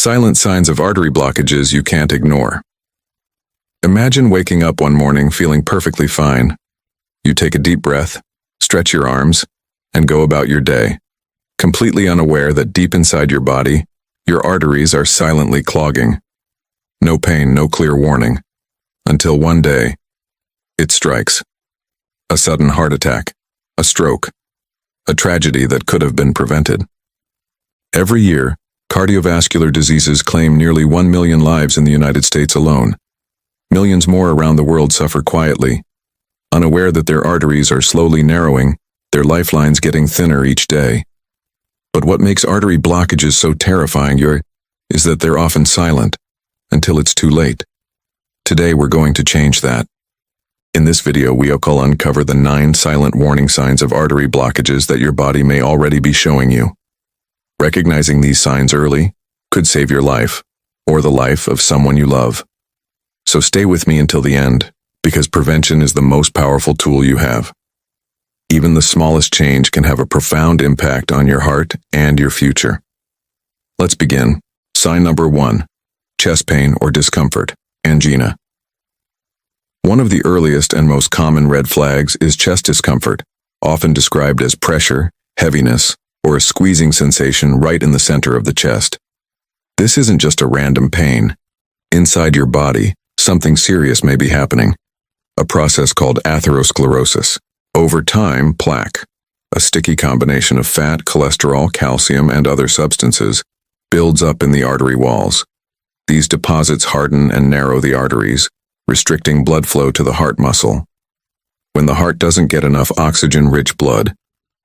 Silent signs of artery blockages you can't ignore. Imagine waking up one morning feeling perfectly fine. You take a deep breath, stretch your arms, and go about your day, completely unaware that deep inside your body, your arteries are silently clogging. No pain, no clear warning. Until one day, it strikes. A sudden heart attack, a stroke, a tragedy that could have been prevented. Every year, cardiovascular diseases claim nearly 1 million lives in the United States alone. Millions more around the world suffer quietly, unaware that their arteries are slowly narrowing, their lifelines getting thinner each day. But what makes artery blockages so terrifying is that they're often silent until it's too late. Today we're going to change that. In this video, we'll uncover the 9 silent warning signs of artery blockages that your body may already be showing you. Recognizing these signs early could save your life, or the life of someone you love. So stay with me until the end, because prevention is the most powerful tool you have. Even the smallest change can have a profound impact on your heart and your future. Let's begin. Sign number 1. Chest pain or discomfort, angina. One of the earliest and most common red flags is chest discomfort, often described as pressure, heaviness, or a squeezing sensation right in the center of the chest. This isn't just a random pain. Inside your body, something serious may be happening. A process called atherosclerosis. Over time, plaque, a sticky combination of fat, cholesterol, calcium, and other substances, builds up in the artery walls. These deposits harden and narrow the arteries, restricting blood flow to the heart muscle. When the heart doesn't get enough oxygen-rich blood,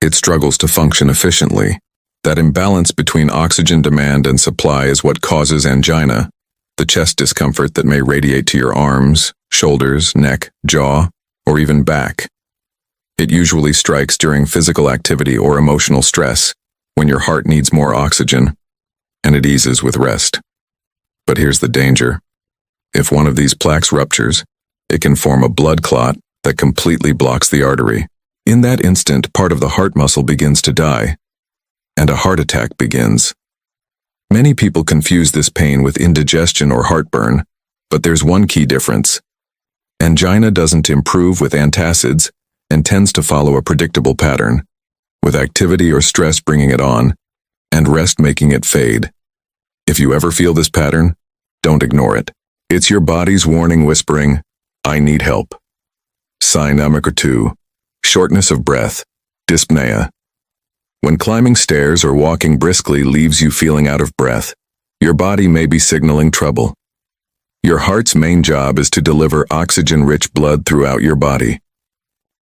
it struggles to function efficiently. That imbalance between oxygen demand and supply is what causes angina, the chest discomfort that may radiate to your arms, shoulders, neck, jaw, or even back. It usually strikes during physical activity or emotional stress, when your heart needs more oxygen, and it eases with rest. But here's the danger. If one of these plaques ruptures, it can form a blood clot that completely blocks the artery. In that instant, part of the heart muscle begins to die, and a heart attack begins. Many people confuse this pain with indigestion or heartburn, but there's one key difference. Angina doesn't improve with antacids and tends to follow a predictable pattern, with activity or stress bringing it on, and rest making it fade. If you ever feel this pattern, don't ignore it. It's your body's warning whispering, "I need help." Sign number 2. Shortness of breath, dyspnea. When climbing stairs or walking briskly leaves you feeling out of breath, your body may be signaling trouble. Your heart's main job is to deliver oxygen-rich blood throughout your body.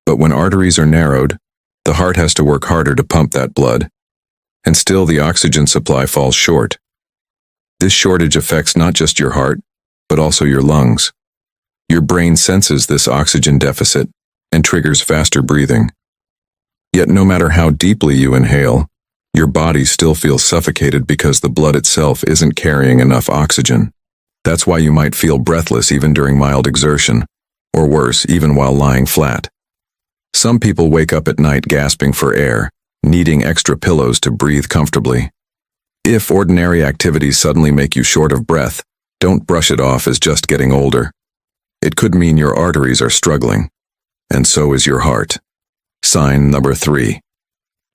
But when arteries are narrowed, the heart has to work harder to pump that blood, and still the oxygen supply falls short. This shortage affects not just your heart, but also your lungs. Your brain senses this oxygen deficit and triggers faster breathing. Yet no matter how deeply you inhale, your body still feels suffocated because the blood itself isn't carrying enough oxygen. That's why you might feel breathless even during mild exertion, or worse, even while lying flat. Some people wake up at night gasping for air, needing extra pillows to breathe comfortably. If ordinary activities suddenly make you short of breath, don't brush it off as just getting older. It could mean your arteries are struggling, and so is your heart. Sign number 3.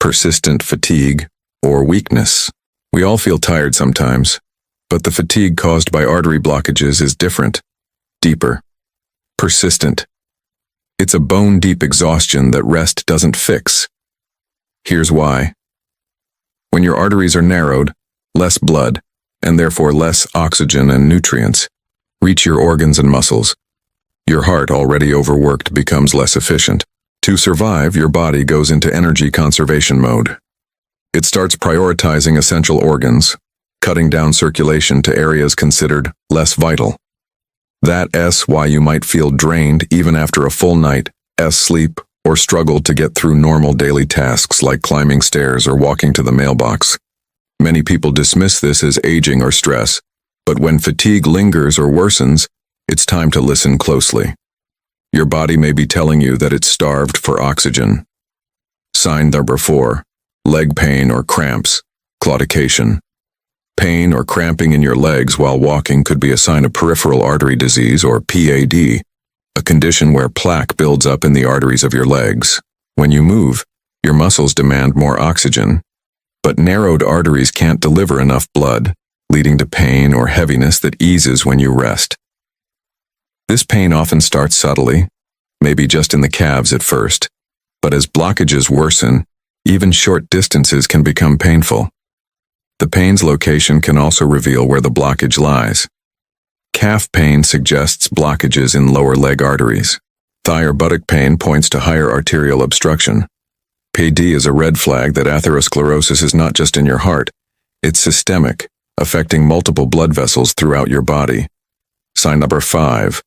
Persistent fatigue or weakness. We all feel tired sometimes, but the fatigue caused by artery blockages is different, deeper, persistent. It's a bone-deep exhaustion that rest doesn't fix. Here's why. When your arteries are narrowed, less blood, and therefore less oxygen and nutrients, reach your organs and muscles. Your heart, already overworked, becomes less efficient. To survive, your body goes into energy conservation mode. It starts prioritizing essential organs, cutting down circulation to areas considered less vital. That's why you might feel drained even after a full night's sleep, or struggle to get through normal daily tasks like climbing stairs or walking to the mailbox. Many people dismiss this as aging or stress, but when fatigue lingers or worsens, it's time to listen closely. Your body may be telling you that it's starved for oxygen. Sign number 4. Leg pain or cramps, claudication. Pain or cramping in your legs while walking could be a sign of peripheral artery disease or PAD, a condition where plaque builds up in the arteries of your legs. When you move, your muscles demand more oxygen, but narrowed arteries can't deliver enough blood, leading to pain or heaviness that eases when you rest. This pain often starts subtly, maybe just in the calves at first, but as blockages worsen, even short distances can become painful. The pain's location can also reveal where the blockage lies. Calf pain suggests blockages in lower leg arteries. Thigh or buttock pain points to higher arterial obstruction. PAD is a red flag that atherosclerosis is not just in your heart, it's systemic, affecting multiple blood vessels throughout your body. Sign number 5.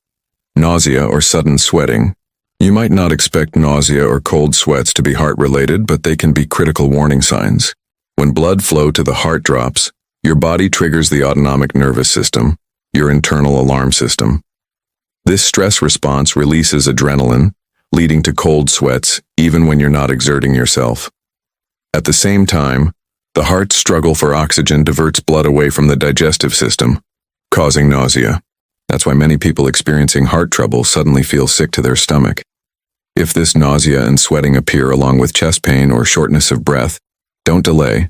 Nausea or sudden sweating. You might not expect nausea or cold sweats to be heart-related, but they can be critical warning signs. When blood flow to the heart drops, your body triggers the autonomic nervous system, your internal alarm system. This stress response releases adrenaline, leading to cold sweats even when you're not exerting yourself. At the same time, the heart's struggle for oxygen diverts blood away from the digestive system, causing nausea. That's why many people experiencing heart trouble suddenly feel sick to their stomach. If this nausea and sweating appear along with chest pain or shortness of breath, don't delay.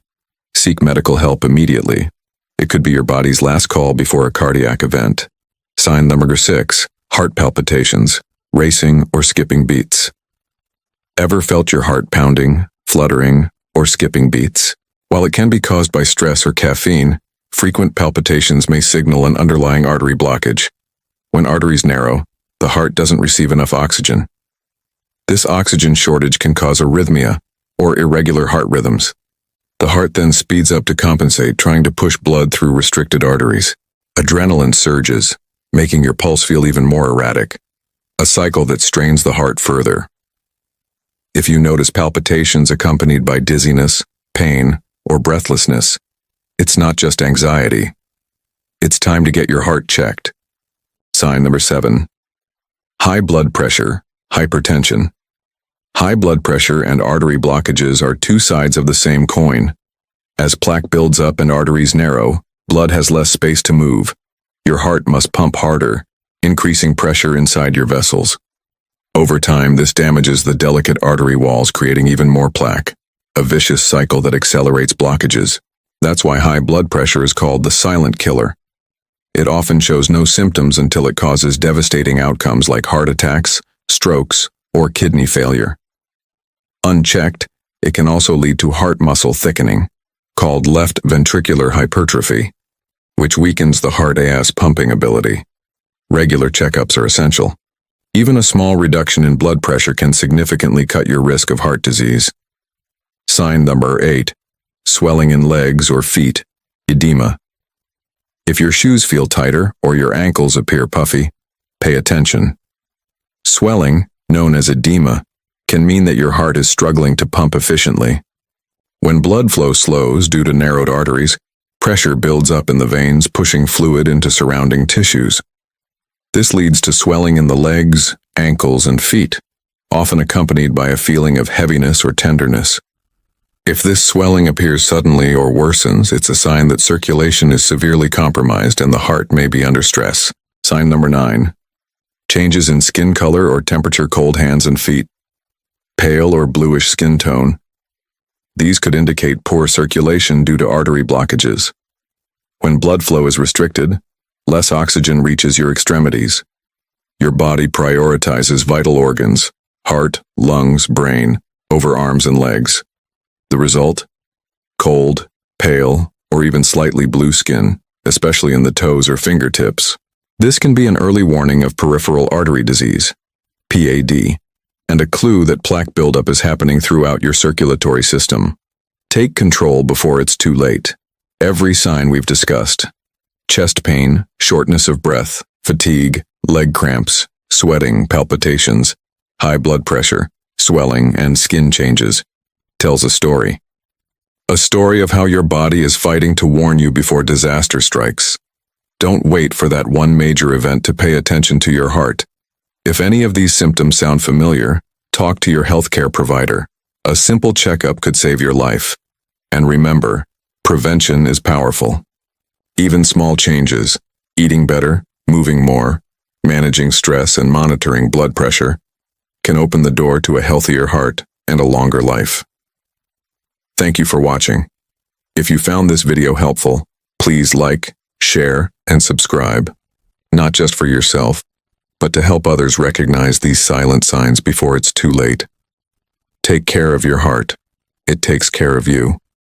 Seek medical help immediately. It could be your body's last call before a cardiac event. Sign number 6, heart palpitations, racing or skipping beats. Ever felt your heart pounding, fluttering, or skipping beats? While it can be caused by stress or caffeine, frequent palpitations may signal an underlying artery blockage. When arteries narrow, the heart doesn't receive enough oxygen. This oxygen shortage can cause arrhythmia, or irregular heart rhythms. The heart then speeds up to compensate, trying to push blood through restricted arteries. Adrenaline surges, making your pulse feel even more erratic, a cycle that strains the heart further. If you notice palpitations accompanied by dizziness, pain, or breathlessness, it's not just anxiety. It's time to get your heart checked. Sign number 7. High blood pressure, hypertension. High blood pressure and artery blockages are two sides of the same coin. As plaque builds up and arteries narrow, blood has less space to move. Your heart must pump harder, increasing pressure inside your vessels. Over time, this damages the delicate artery walls, creating even more plaque, a vicious cycle that accelerates blockages. That's why high blood pressure is called the silent killer. It often shows no symptoms until it causes devastating outcomes like heart attacks, strokes, or kidney failure. Unchecked, it can also lead to heart muscle thickening, called left ventricular hypertrophy, which weakens the heart's pumping ability. Regular checkups are essential. Even a small reduction in blood pressure can significantly cut your risk of heart disease. Sign number 8. Swelling in legs or feet, edema. If your shoes feel tighter or your ankles appear puffy, pay attention. Swelling, known as edema, can mean that your heart is struggling to pump efficiently. When blood flow slows due to narrowed arteries, pressure builds up in the veins, pushing fluid into surrounding tissues. This leads to swelling in the legs, ankles, and feet, often accompanied by a feeling of heaviness or tenderness. If this swelling appears suddenly or worsens, it's a sign that circulation is severely compromised and the heart may be under stress. Sign number 9. Changes in skin color or temperature, cold hands and feet. Pale or bluish skin tone. These could indicate poor circulation due to artery blockages. When blood flow is restricted, less oxygen reaches your extremities. Your body prioritizes vital organs, heart, lungs, brain, over arms and legs. The result? Cold, pale, or even slightly blue skin, especially in the toes or fingertips. This can be an early warning of peripheral artery disease, PAD, and a clue that plaque buildup is happening throughout your circulatory system. Take control before it's too late. Every sign we've discussed, chest pain, shortness of breath, fatigue, leg cramps, sweating, palpitations, high blood pressure, swelling, and skin changes, tells a story. A story of how your body is fighting to warn you before disaster strikes. Don't wait for that one major event to pay attention to your heart. If any of these symptoms sound familiar, talk to your healthcare provider. A simple checkup could save your life. And remember, prevention is powerful. Even small changes, eating better, moving more, managing stress and monitoring blood pressure, can open the door to a healthier heart and a longer life. Thank you for watching. If you found this video helpful, please like, share, and subscribe, not just for yourself, but to help others recognize these silent signs before it's too late. Take care of your heart. It takes care of you.